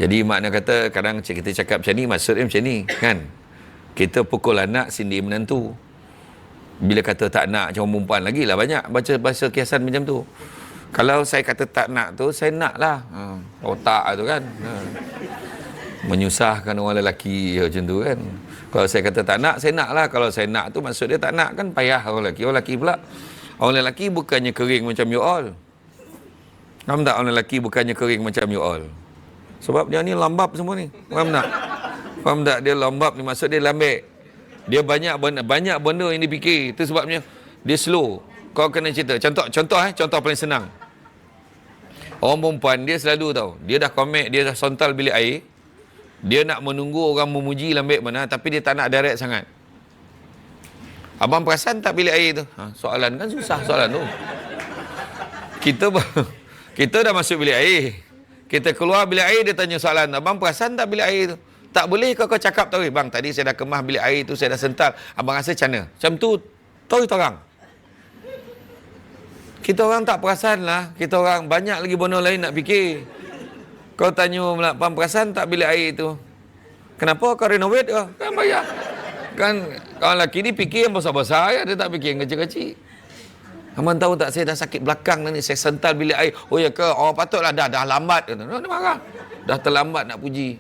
Jadi makna kata kadang kita cakap macam ni, maksudnya macam ni kan. Kita pukul anak sindir menantu. Bila kata tak nak macam perempuan lagi lah banyak baca bahasa kiasan macam tu. Kalau saya kata tak nak tu, saya nak lah. Otak tu kan. Menyusahkan orang lelaki macam tu kan. Kalau saya kata tak nak, saya nak lah. Kalau saya nak tu maksud dia tak nak kan payah orang lelaki. Orang lelaki pula. Orang lelaki bukannya kering macam you all. Faham tak? Orang lelaki bukannya kering macam you all. Sebab dia ni lambap semua ni. Faham tak? Faham tak? Dia lambap ni maksud dia lambek. Dia banyak benda yang dipikir. Itu sebabnya dia slow. Kau kena cerita. Contoh paling senang. Orang perempuan dia selalu tahu. Dia dah komek, dia dah sontal bilik air. Dia nak menunggu orang memuji lambek mana, tapi dia tak nak direct sangat. Abang perasan tak bilik air tu? Soalan kan susah soalan tu. Kita dah masuk bilik air. Kita keluar bilik air, dia tanya soalan. Abang perasan tak bilik air tu? Tak boleh kau cakap tahu. Bang, tadi saya dah kemah bilik air tu, saya dah sental. Abang rasa macam mana? Macam tu, tahu orang. Kita orang tak perasan lah. Kita orang banyak lagi benda lain nak fikir. Kau tanya abang perasan tak bilik air tu? Kenapa kau renovate ke? Kan bayar. Kan kawan lelaki ni fikir yang besar-besar ya, dia tak fikir yang kecil-kecil. Abang tahu tak, saya dah sakit belakang ni, saya sental bilik air. Oh ya ke? Oh patutlah dah lambat. Dia marah. Dah terlambat nak puji.